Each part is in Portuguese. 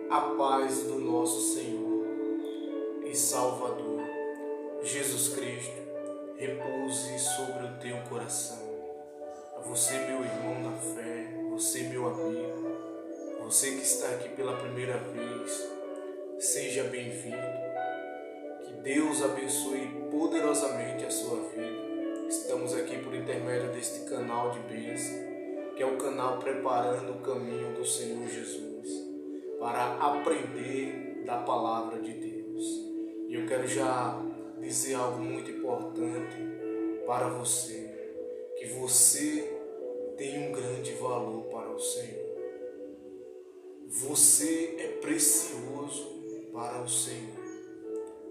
A paz do nosso Senhor e Salvador Jesus Cristo repouse sobre o teu coração. A você, meu irmão na fé, você, meu amigo, você que está aqui pela primeira vez, seja bem-vindo. Que Deus abençoe poderosamente a sua vida. Estamos aqui por intermédio deste canal de bênção, que é o canal Preparando o Caminho do Senhor Jesus, para aprender da Palavra de Deus. E eu quero já dizer algo muito importante para você, que você tem um grande valor para o Senhor. Você é precioso para o Senhor.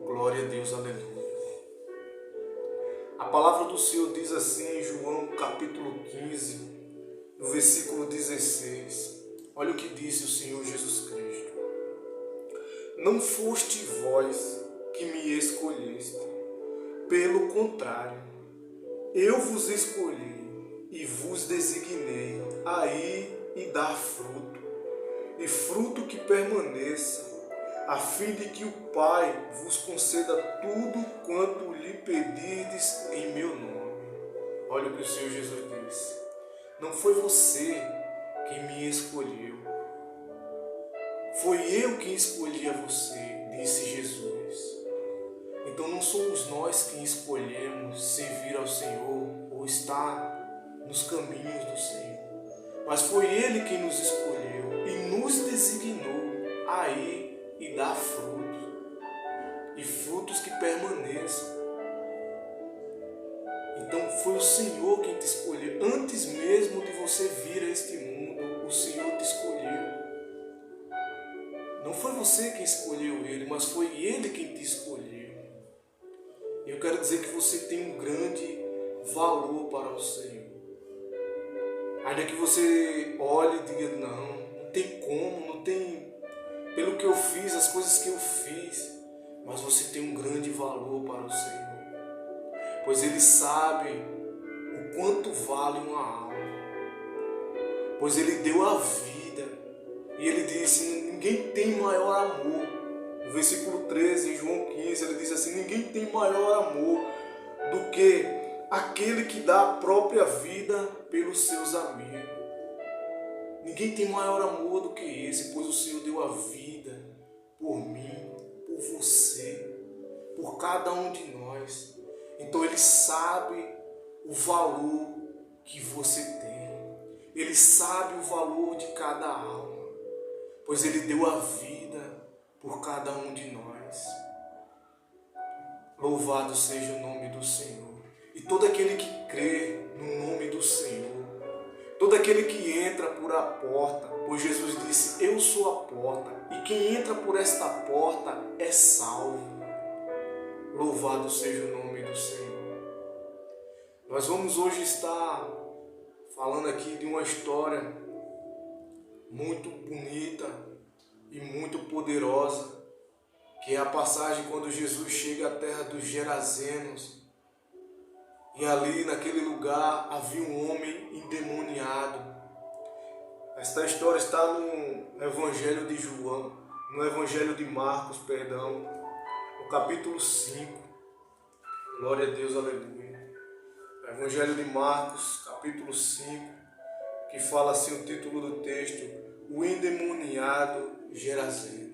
Glória a Deus, aleluia. A palavra do Senhor diz assim em João capítulo 15, no versículo 16. Olha o que disse o Senhor Jesus Cristo. Não foste vós que me escolheste, pelo contrário, eu vos escolhi e vos designei a ir e dar fruto, e fruto que permaneça, a fim de que o Pai vos conceda tudo quanto lhe pedirdes em meu nome. Olha o que o Senhor Jesus disse. Não foi você quem me escolheu, foi eu quem escolhi a você, disse Jesus. Então não somos nós quem escolhemos servir ao Senhor ou estar nos caminhos do Senhor, mas foi Ele quem nos escolheu e nos designou a ir e dar frutos, e frutos que permaneçam. Então foi o Senhor quem te escolheu. Antes mesmo de você vir a este mundo, o Senhor te escolheu. Não foi você quem escolheu Ele, mas foi Ele quem te escolheu. E eu quero dizer que você tem um grande valor para o Senhor. Ainda que você olhe e diga, não tem como, não tem, pelo que eu fiz, as coisas que eu fiz, mas você tem um grande valor para o Senhor. Pois Ele sabe o quanto vale uma alma. Pois Ele deu a vida. E Ele disse, ninguém tem maior amor. No versículo 13, em João 15, Ele diz assim, ninguém tem maior amor do que aquele que dá a própria vida pelos seus amigos. Ninguém tem maior amor do que esse, pois o Senhor deu a vida por mim, por você, por cada um de nós. Então Ele sabe o valor que você tem. Ele sabe o valor de cada alma, pois Ele deu a vida por cada um de nós. Louvado seja o nome do Senhor. E todo aquele que crê no nome do Senhor, todo aquele que entra por a porta, pois Jesus disse, eu sou a porta, e quem entra por esta porta é salvo. Louvado seja o nome do Senhor. Nós vamos hoje estar falando aqui de uma história muito bonita e muito poderosa, que é a passagem quando Jesus chega à terra dos Gerazenos. E ali naquele lugar havia um homem endemoniado. Esta história está no Evangelho de João, no Evangelho de Marcos, perdão, no capítulo 5. Glória a Deus, aleluia. Evangelho de Marcos, capítulo 5, que fala assim o título do texto, o endemoniado Gerazeno.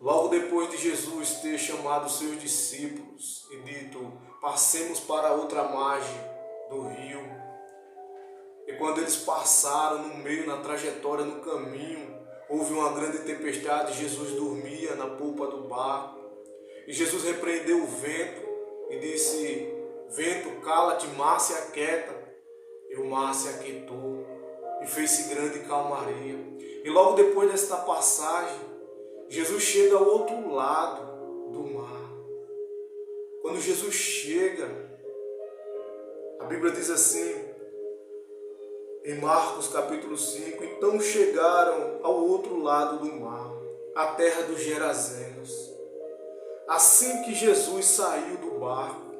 Logo depois de Jesus ter chamado seus discípulos e dito, passemos para outra margem do rio. E quando eles passaram no meio, na trajetória, no caminho, houve uma grande tempestade, Jesus dormia na polpa do barco. E Jesus repreendeu o vento e disse, vento, cala-te, mar se aquieta. E o mar se aquietou e fez-se grande calmaria. E logo depois desta passagem, Jesus chega ao outro lado do mar. Quando Jesus chega, a Bíblia diz assim, em Marcos capítulo 5, então chegaram ao outro lado do mar, a terra dos Gerazenos. Assim que Jesus saiu do barco,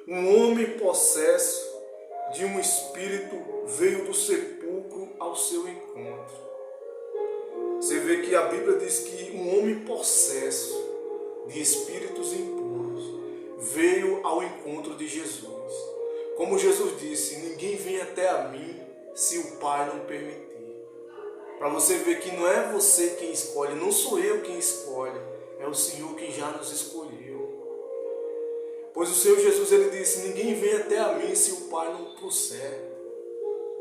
um homem possesso de um espírito veio do sepulcro ao seu encontro. Você vê que a Bíblia diz que um homem possesso de espíritos impuros veio ao encontro de Jesus. Como Jesus disse, ninguém vem até a mim se o Pai não permitir. Para você ver que não é você quem escolhe, não sou eu quem escolhe, é o Senhor quem já nos escolheu. Pois o Senhor Jesus, ele disse, ninguém vem até a mim se o Pai não trouxer.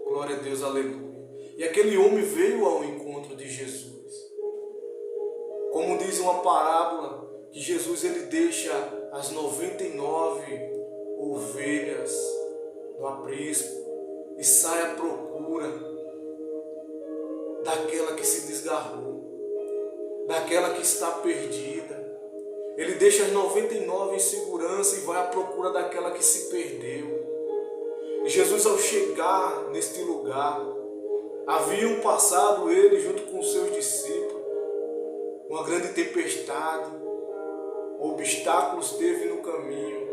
Glória a Deus, aleluia. E aquele homem veio ao encontro de Jesus. Como diz uma parábola, que Jesus ele deixa as 99 ovelhas no aprisco e sai à procura daquela que se desgarrou, daquela que está perdida. Ele deixa as 99 em segurança e vai à procura daquela que se perdeu. E Jesus, ao chegar neste lugar, haviam passado ele junto com os seus discípulos uma grande tempestade, obstáculos teve no caminho,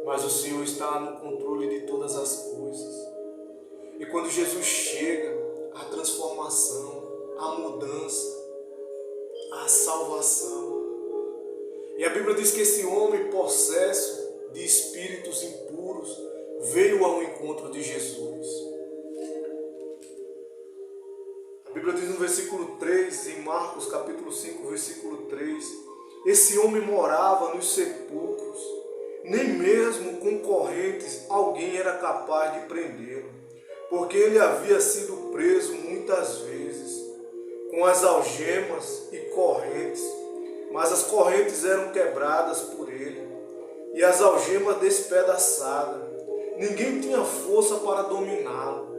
mas o Senhor está no controle de todas as coisas. E quando Jesus chega, a transformação, a mudança, a salvação. E a Bíblia diz que esse homem possesso de espíritos impuros veio ao encontro de Jesus. A Bíblia diz no versículo 3, em Marcos capítulo 5, versículo 3, esse homem morava nos sepulcros, nem mesmo com correntes alguém era capaz de prendê-lo, porque ele havia sido preso muitas vezes, com as algemas e correntes, mas as correntes eram quebradas por ele, e as algemas despedaçadas. Ninguém tinha força para dominá-lo.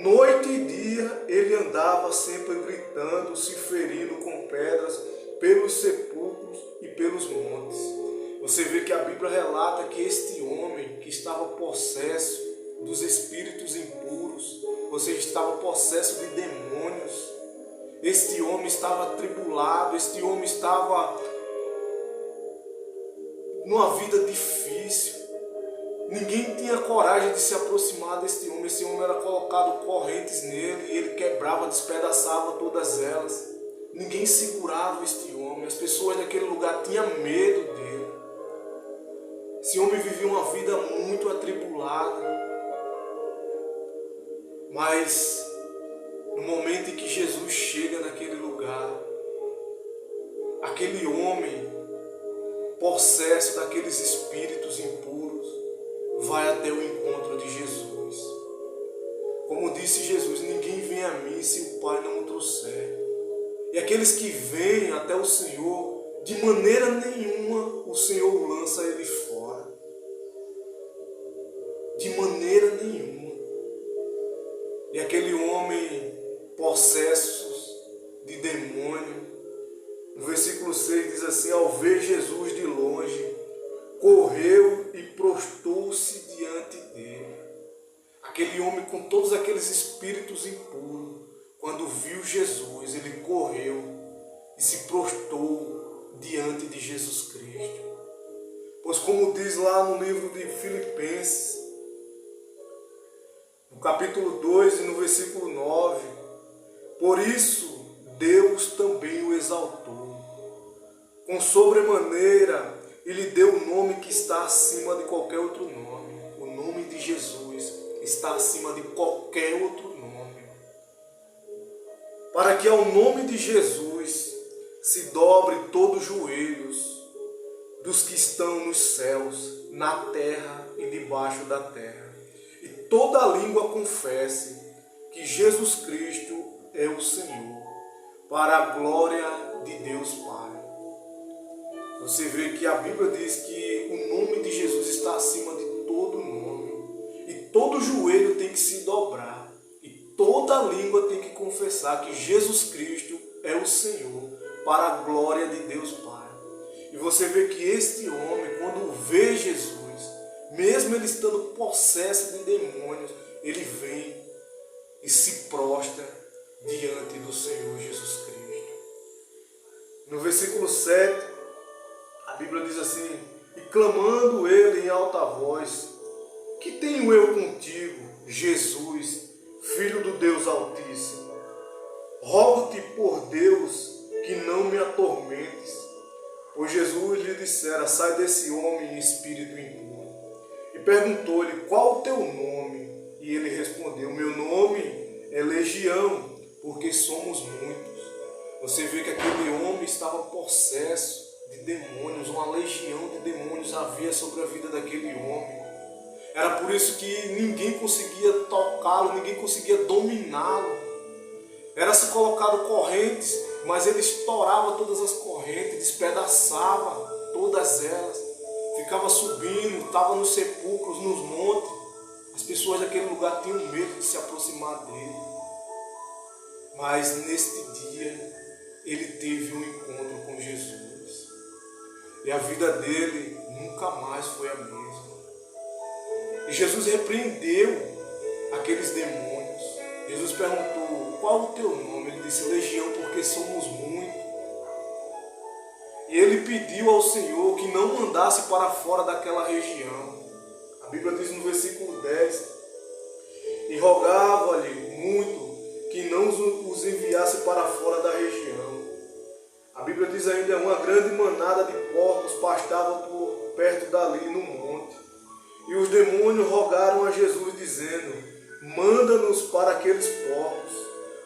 Noite e dia ele andava sempre gritando, se ferindo com pedras pelos sepulcros e pelos montes. Você vê que a Bíblia relata que este homem que estava possesso dos espíritos impuros, você estava possesso de demônios, este homem estava atribulado, este homem estava numa vida difícil. Ninguém tinha coragem de se aproximar deste homem. Esse homem era colocado correntes nele e ele quebrava, despedaçava todas elas. Ninguém segurava este homem. As pessoas daquele lugar tinham medo dele. Esse homem vivia uma vida muito atribulada. Mas no momento em que Jesus chega naquele lugar, aquele homem possesso daqueles espíritos impuros vai até o encontro de Jesus. Como disse Jesus, ninguém vem a mim se o Pai não o trouxer. E aqueles que vêm até o Senhor, de maneira nenhuma o Senhor lança ele fora. De maneira nenhuma. E aquele homem possesso de demônio, no versículo 6 diz assim, ao ver Jesus de longe, correu e prostou-se diante dele. Aquele homem com todos aqueles espíritos impuros, quando viu Jesus, ele correu e se prostou diante de Jesus Cristo. Pois como diz lá no livro de Filipenses, no capítulo 2 e no versículo 9, por isso Deus também o exaltou, com sobremaneira e lhe deu o nome que está acima de qualquer outro nome. O nome de Jesus está acima de qualquer outro nome. Para que ao nome de Jesus se dobre todos os joelhos dos que estão nos céus, na terra e debaixo da terra. E toda língua confesse que Jesus Cristo é o Senhor, para a glória de Deus Pai. Você vê que a Bíblia diz que o nome de Jesus está acima de todo nome. E todo joelho tem que se dobrar. E toda língua tem que confessar que Jesus Cristo é o Senhor, para a glória de Deus Pai. E você vê que este homem, quando vê Jesus, mesmo ele estando possesso de demônios, ele vem e se prostra diante do Senhor Jesus Cristo. No versículo 7, a Bíblia diz assim, e clamando ele em alta voz, que tenho eu contigo, Jesus, Filho do Deus Altíssimo? rogo-te por Deus que não me atormentes. Pois Jesus lhe dissera, sai desse homem, espírito impuro. E perguntou-lhe, qual o teu nome? E ele respondeu, meu nome é Legião, porque somos muitos. Você vê que aquele homem estava possesso de demônios, uma legião de demônios havia sobre a vida daquele homem. Era por isso que ninguém conseguia tocá-lo, ninguém conseguia dominá-lo. Era-se colocado correntes, mas ele estourava todas as correntes, despedaçava todas elas. Ficava subindo, estava nos sepulcros, nos montes. As pessoas daquele lugar tinham medo de se aproximar dele. Mas neste dia, ele teve um encontro com Jesus. E a vida dele nunca mais foi a mesma. E Jesus repreendeu aqueles demônios. Jesus perguntou, qual o teu nome? Ele disse, Legião, porque somos muitos. E ele pediu ao Senhor que não mandasse para fora daquela região. A Bíblia diz no versículo 10, e rogava-lhe muito que não os enviasse para fora da região. A Bíblia diz ainda, uma grande manada de porcos pastava por perto dali no monte. E os demônios rogaram a Jesus, dizendo, manda-nos para aqueles porcos,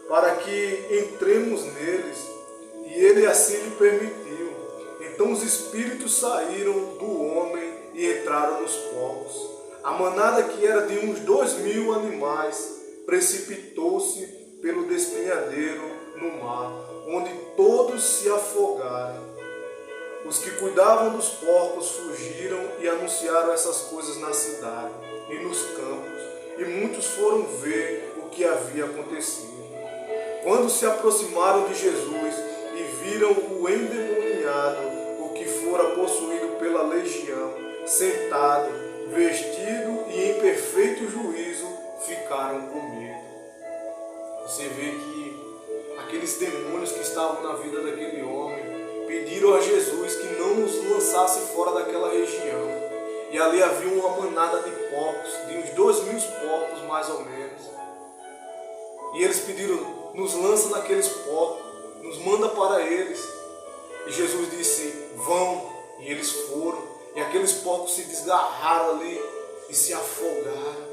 para que entremos neles. E ele assim lhe permitiu. Então os espíritos saíram do homem e entraram nos porcos. A manada, que era de uns 2.000 animais, precipitou-se pelo despenhadeiro no mar, onde todos se afogaram. Os que cuidavam dos porcos fugiram e anunciaram essas coisas na cidade e nos campos, e muitos foram ver o que havia acontecido. Quando se aproximaram de Jesus e viram o endemoniado, o que fora possuído pela legião, sentado, vestido e em perfeito juízo, ficaram com medo. Você vê que aqueles demônios que estavam na vida daquele homem pediram a Jesus que não os lançasse fora daquela região. E ali havia uma manada de porcos, de uns 2.000 porcos mais ou menos. E eles pediram, nos lança naqueles porcos, nos manda para eles. E Jesus disse, vão. E eles foram. E aqueles porcos se desgarraram ali e se afogaram.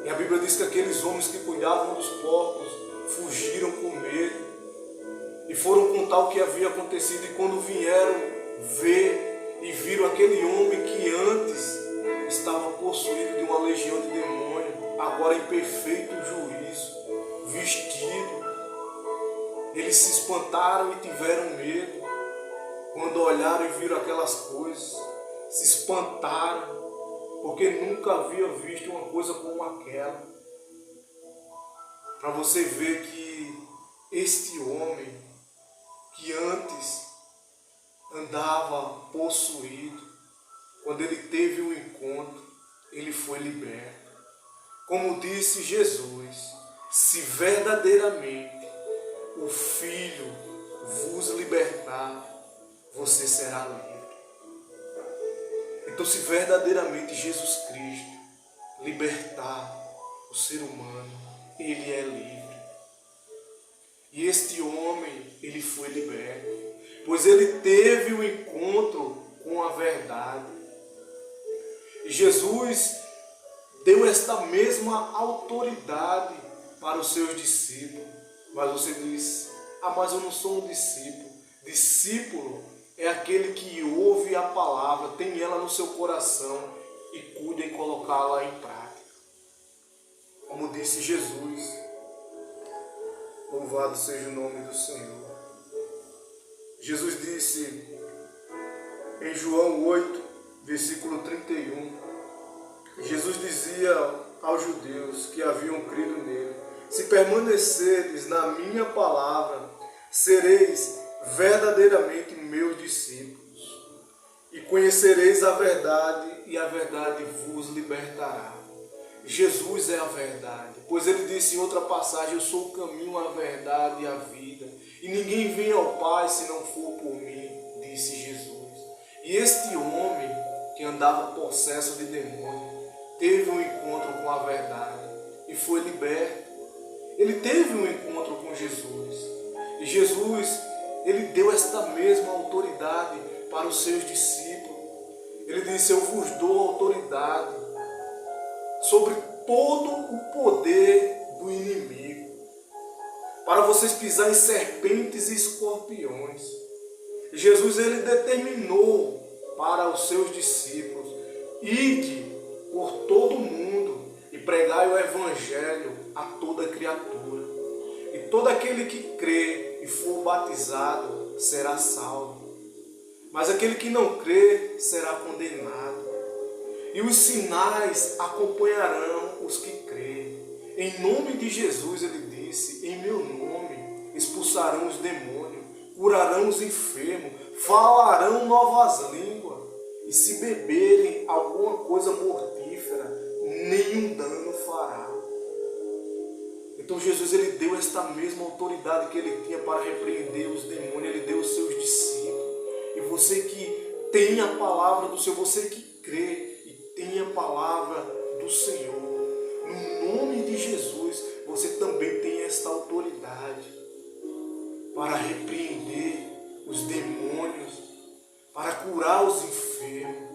E a Bíblia diz que aqueles homens que cuidavam dos porcos fugiram com medo. E foram contar o que havia acontecido. E quando vieram ver e viram aquele homem que antes estava possuído de uma legião de demônios, agora em perfeito juízo, vestido, eles se espantaram e tiveram medo. Quando olharam e viram aquelas coisas, se espantaram, porque nunca havia visto uma coisa como aquela. Para você ver que este homem, que antes andava possuído, quando ele teve o encontro, ele foi liberto. Como disse Jesus, se verdadeiramente o Filho vos libertar, você será livre. Então, se verdadeiramente Jesus Cristo libertar o ser humano, ele é livre. E este homem, ele foi liberto, pois ele teve o encontro com a verdade. E Jesus deu esta mesma autoridade para os seus discípulos. Mas você diz, mas eu não sou um discípulo. Discípulo é aquele que ouve a palavra, tem ela no seu coração e cuida em colocá-la em prática. Como disse Jesus, louvado seja o nome do Senhor. Jesus disse em João 8, versículo 31, Jesus dizia aos judeus que haviam crido nele, se permanecerdes na minha palavra, sereis verdadeiramente meus discípulos, e conhecereis a verdade, e a verdade vos libertará. Jesus é a verdade, pois ele disse em outra passagem, eu sou o caminho, a verdade e a vida, e ninguém vem ao Pai se não for por mim, disse Jesus. E este homem que andava possesso de demônio, teve um encontro com a verdade e foi liberto. ele teve um encontro com Jesus. E Jesus, ele deu esta mesma autoridade para os seus discípulos. Ele disse: eu vos dou autoridade sobre todo o poder do inimigo, para vocês pisarem em serpentes e escorpiões. E Jesus, ele determinou para os seus discípulos: ide por todo o mundo e pregai o evangelho a toda criatura. E todo aquele que crê e for batizado será salvo, mas aquele que não crê será condenado. E os sinais acompanharão os que creem. Em nome de Jesus, ele disse: em meu nome expulsarão os demônios, curarão os enfermos, falarão novas línguas, e se beberem alguma coisa mortífera, nenhum dano fará. Então Jesus, ele deu esta mesma autoridade que ele tinha para repreender os demônios, ele deu aos seus discípulos. E você que tem a palavra do Senhor, você que crê e tem a palavra do Senhor, no nome de Jesus, você também tem esta autoridade para repreender os demônios, para curar os enfermos.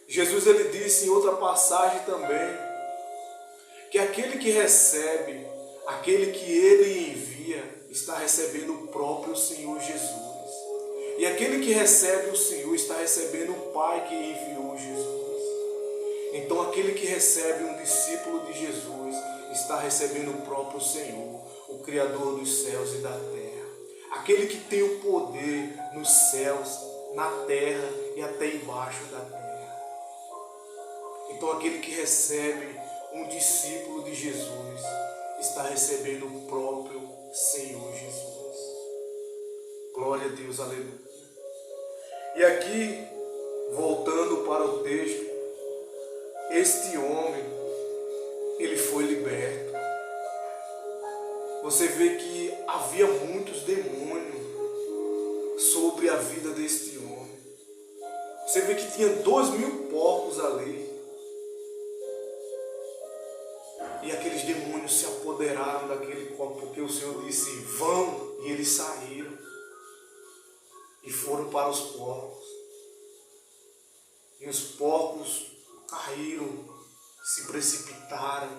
Jesus, ele disse em outra passagem também, que aquele que recebe, aquele que ele envia, está recebendo o próprio Senhor Jesus. E aquele que recebe o Senhor está recebendo o Pai que enviou Jesus. Então aquele que recebe um discípulo de Jesus está recebendo o próprio Senhor, o Criador dos céus e da terra. Aquele que tem o poder nos céus, na terra e até embaixo da terra. Então aquele que recebe um discípulo de Jesus está recebendo o próprio Senhor Jesus. Glória a Deus, aleluia. E aqui, voltando para o texto, este homem, ele foi liberto. Você vê que havia muitos demônios sobre a vida deste homem. Você vê que tinha 2.000 porcos ali. E aqueles demônios se apoderaram daquele corpo, porque o Senhor disse: vão, e eles saíram e foram para os porcos. E os porcos caíram, se precipitaram,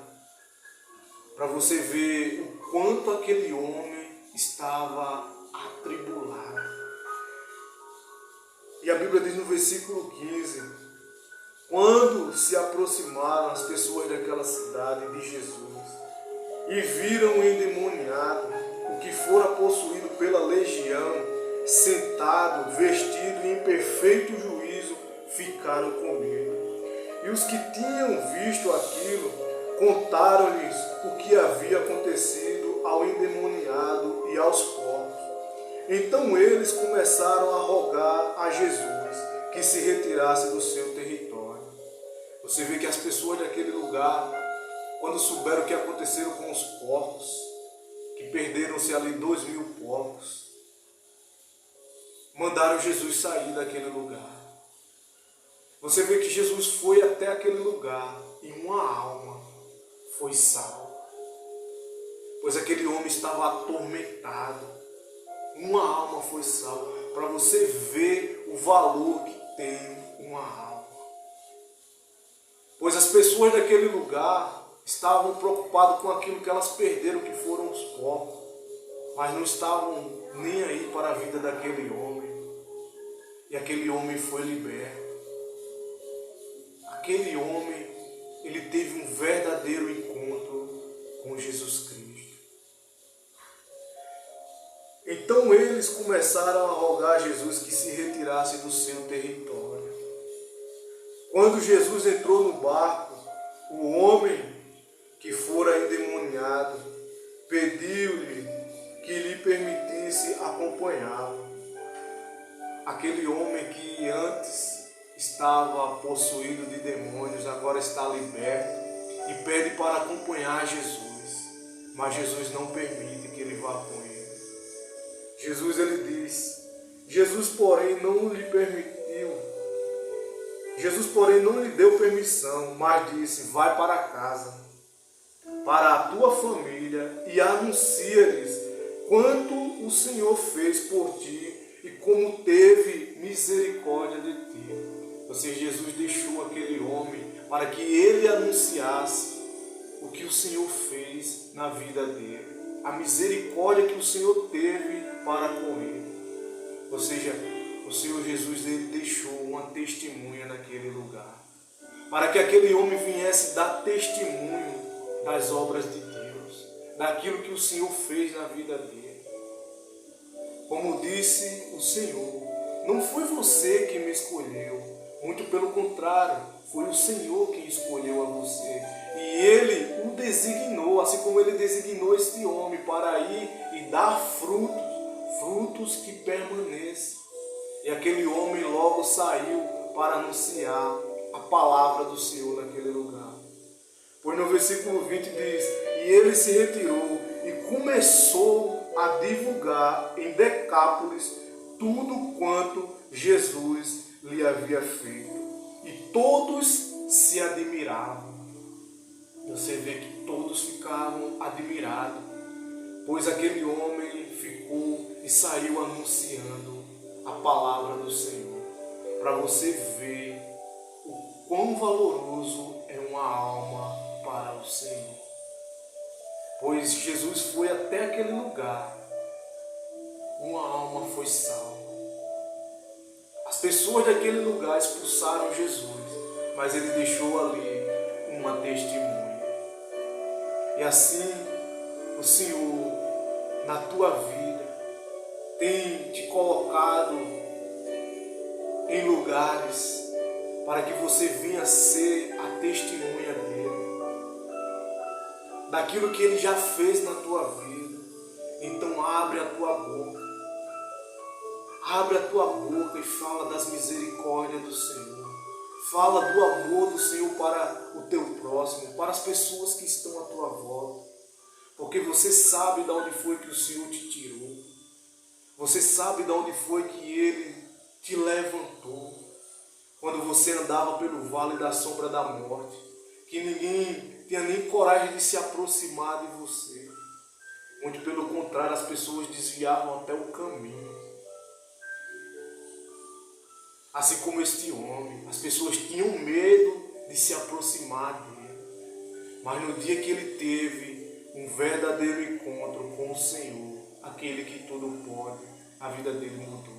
para você ver o quanto aquele homem estava atribulado. E a Bíblia diz no versículo 15, quando se aproximaram as pessoas daquela cidade de Jesus e viram o endemoniado, o que fora possuído pela legião, sentado, vestido em perfeito juízo, ficaram com medo. E os que tinham visto aquilo, contaram-lhes o que havia acontecido ao endemoniado e aos porcos. Então eles começaram a rogar a Jesus que se retirasse do seu território. Você vê que as pessoas daquele lugar, quando souberam o que aconteceu com os porcos, que perderam-se ali 2.000 porcos, mandaram Jesus sair daquele lugar. Você vê que Jesus foi até aquele lugar e uma alma foi salva. Pois aquele homem estava atormentado. Uma alma foi salva. Para você ver o valor que tem uma alma. Pois as pessoas daquele lugar estavam preocupadas com aquilo que elas perderam, que foram os porcos, mas não estavam nem aí para a vida daquele homem. E aquele homem foi liberto. Aquele homem, ele teve um verdadeiro encontro com Jesus Cristo. Então eles começaram a rogar a Jesus que se retirasse do seu território. Quando Jesus entrou no barco, o homem que fora endemoniado pediu-lhe que lhe permitisse acompanhá-lo. Aquele homem que antes estava possuído de demônios, agora está liberto e pede para acompanhar Jesus. Mas Jesus não permite que ele vá com ele. Jesus, ele diz, Jesus porém não lhe deu permissão, mas disse: vai para casa, para a tua família e anuncia-lhes quanto o Senhor fez por ti e como teve misericórdia de ti. Ou seja, Jesus deixou aquele homem para que ele anunciasse o que o Senhor fez na vida dele, a misericórdia que o Senhor teve para com ele. Ou seja, o Senhor Jesus ele deixou uma testemunha naquele lugar, para que aquele homem viesse dar testemunho das obras de Deus, daquilo que o Senhor fez na vida dele. Como disse o Senhor, não foi você que me escolheu, muito pelo contrário, foi o Senhor quem escolheu a você. E Ele o designou, assim como Ele designou este homem para ir e dar frutos que permanecem. E aquele homem logo saiu para anunciar a palavra do Senhor naquele lugar. Pois no versículo 20 diz, e ele se retirou e começou a divulgar em Decápolis tudo quanto Jesus lhe havia feito. E todos se admiravam. Você vê que todos ficavam admirados, pois aquele homem ficou e saiu anunciando a palavra do Senhor. Para você ver o quão valoroso é uma alma para o Senhor. Pois Jesus foi até aquele lugar, uma alma foi salva. As pessoas daquele lugar expulsaram Jesus, mas ele deixou ali uma testemunha. E assim, o Senhor, na tua vida, tem te colocado em lugares para que você venha ser a testemunha dele, daquilo que ele já fez na tua vida. Então abre a tua boca. Abre a tua boca e fala das misericórdias do Senhor. Fala do amor do Senhor para o teu próximo, para as pessoas que estão à tua volta. Porque você sabe de onde foi que o Senhor te tirou. Você sabe de onde foi que Ele te levantou. Quando você andava pelo vale da sombra da morte, que ninguém tinha nem coragem de se aproximar de você. Muito pelo contrário, as pessoas desviavam até o caminho. Assim como este homem, as pessoas tinham medo de se aproximar dele. Mas no dia que ele teve um verdadeiro encontro com o Senhor, aquele que tudo pode, a vida dele mudou.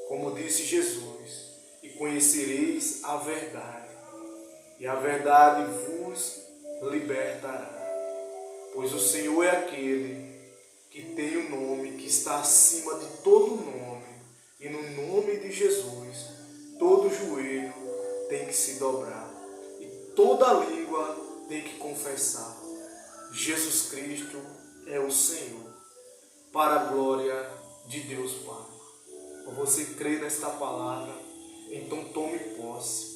Como disse Jesus, e conhecereis a verdade, e a verdade vos libertará. Pois o Senhor é aquele que tem o nome que está acima de todo nome. E no nome de Jesus, todo joelho tem que se dobrar. E toda língua tem que confessar. Jesus Cristo é o Senhor. Para a glória de Deus Pai. Você crê nesta palavra? Então tome posse.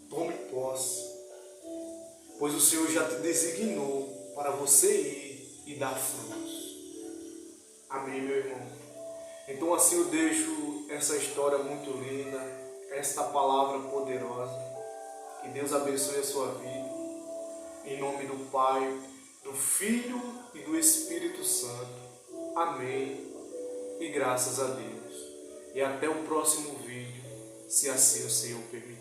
Tome posse. Pois o Senhor já te designou para você ir e dar frutos. Amém, meu irmão? Então assim eu deixo essa história muito linda, esta palavra poderosa. Que Deus abençoe a sua vida. Em nome do Pai, do Filho e do Espírito Santo. Amém. E graças a Deus. E até o próximo vídeo, se assim o Senhor permitir.